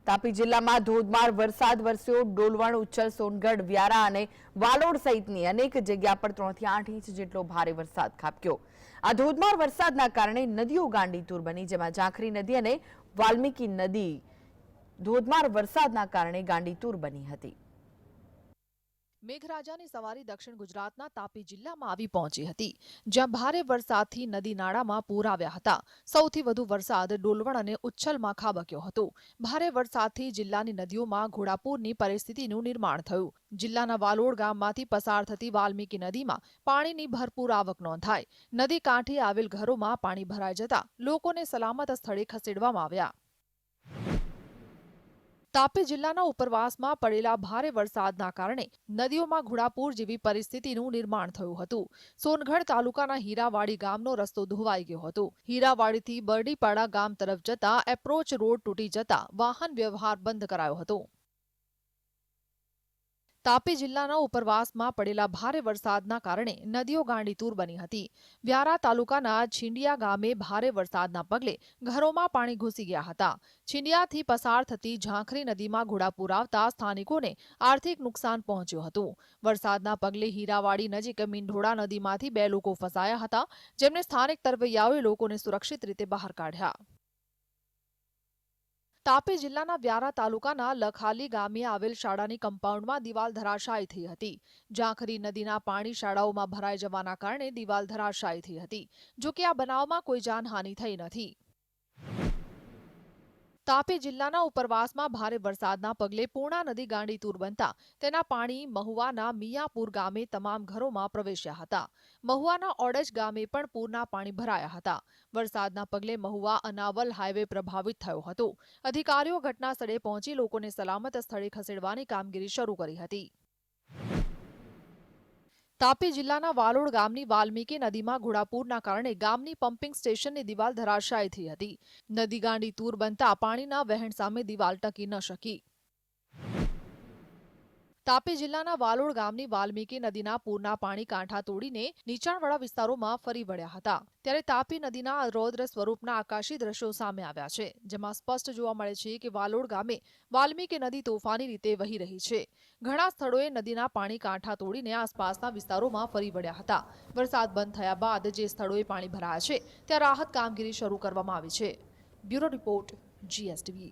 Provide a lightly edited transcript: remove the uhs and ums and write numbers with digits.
તાપી જિલ્લામાં ધોધમાર વરસાદ વરસ્યો। ડોલવણ, ઉચ્છલ, સોનગઢ, વ્યારા અને વાલોડ સહિતની અનેક જગ્યા પર 3 થી 8 ઇંચ જેટલો ભારે વરસાદ ખાબક્યો। આ ધોધમાર વરસાદના કારણે નદીઓ ગાંડીતુર બની, જેમાં ઝાંખરી નદી અને વાલ્મીકી નદી ધોધમાર વરસાદના કારણે ગાંડીતુર બની હતી। મેઘરાજાની સવારી દક્ષિણ ગુજરાતના તાપી જિલ્લામાં આવી પહોંચી હતી, જ્યાં ભારે વરસાદથી નદી નાળામાં પૂર આવ્યા હતા। સૌથી વધુ વરસાદ ડોલવણ અને ઉચ્છલમાં ખાબક્યો હતો। ભારે વરસાદથી જિલ્લાની નદીઓમાં ઘોડાપૂરની પરિસ્થિતિનું નિર્માણ થયું। જિલ્લાના વાલોડ ગામમાંથી પસાર થતી વાલ્મીકી નદીમાં પાણીની ભરપૂર આવક નોંધાઈ। નદી કાંઠે આવેલ ઘરોમાં પાણી ભરાઈ જતા લોકોને સલામત સ્થળે ખસેડવામાં આવ્યા। તાપી જિલ્લાના ઉપરવાસમાં પડેલા ભારે વરસાદના કારણે નદીઓમાં ઘોડાપૂર જેવી પરિસ્થિતિનું નિર્માણ થયું હતું। સોનગઢ તાલુકાના હીરાવાડી ગામનો રસ્તો ધોવાઈ ગયો હતો। હીરાવાડીથી બરડીપાડા ગામ તરફ જતા એપ્રોચ રોડ તૂટી જતા વાહન વ્યવહાર બંધ કરાયો હતો। તાપી જિલ્લાના ઉપરવાસમાં પડેલા ભારે વરસાદના કારણે નદીઓ ગાંડીતુર બની હતી। વ્યારા તાલુકાના છીંડિયા ગામે ભારે વરસાદના પગલે ઘરોમાં પાણી ઘૂસી ગયા હતા। છીંડિયાથી પસાર થતી ઝાંખરી નદીમાં ઘોડાપૂર આવતા સ્થાનિકોને આર્થિક નુકસાન પહોંચ્યું હતું। વરસાદના પગલે હીરાવાડી નજીક મીંઢોળા નદીમાંથી 2 લોકો ફસાયા હતા, જેમને સ્થાનિક તરવૈયાઓએ લોકોને સુરક્ષિત રીતે બહાર કાઢ્યા। તાપી જિલ્લાના વ્યારા તાલુકાના લખાલી ગામે આવેલ શાળાની કમ્પાઉન્ડમાં દિવાલ ધરાશાયી થઈ હતી। ઝાંખરી નદીના પાણી શાળાઓમાં ભરાઈ જવાના કારણે દિવાલ ધરાશાયી થઈ હતી। જો કે આ બનાવમાં કોઈ જાનહાનિ થઈ નથી। તાપી જિલ્લાના ઉપરવાસમાં ભારે વરસાદના પગલે પૂર્ણા નદી ગાંડીતુર બનતા તેના પાણી મહુવાના મિયાપુર ગામે તમામ ઘરોમાં પ્રવેશ્યા હતા। મહુવાના ઓડજ ગામે પણ પૂરના પાણી ભરાયા હતા। વરસાદના પગલે મહુવા અનાવલ હાઈવે પ્રભાવિત થયો હતો। અધિકારીઓ ઘટના સ્થળે પહોંચી લોકોને સલામત સ્થળે ખસેડવાની કામગીરી શરૂ કરી હતી। તાપી જિલ્લાના વાલોડ ગામની વાલ્મીકી નદીમાં ઘોડાપૂરના કારણે ગામની પમ્પિંગ સ્ટેશનની દિવાલ ધરાશાયી થઈ હતી। નદી ગાંડીતુર બનતા પાણીના વહેણ સામે દિવાલ ટકી ન શકી। તાપી જિલ્લાના વાલોડ ગામની વાલ્મીકી નદીના પૂરના પાણી કાંઠા તોડીને નીચાણવાળા વિસ્તારોમાં ફરી વળ્યા હતા। ત્યારે તાપી નદીના રૌદ્ર સ્વરૂપના આકાશી દ્રશ્યો સામે આવ્યા છે, જેમાં સ્પષ્ટ જોવા મળે છે કે વાલોડ ગામે વાલ્મીકી નદી તોફાની રીતે વહી રહી છે। ઘણા સ્થળોએ નદીના પાણી કાંઠા તોડીને આસપાસના વિસ્તારોમાં ફરી વળ્યા હતા। વરસાદ બંધ થયા બાદ જે સ્થળોએ પાણી ભરાયા છે ત્યાં રાહત કામગીરી શરૂ કરવામાં આવી છે। Bureau report, GSTV।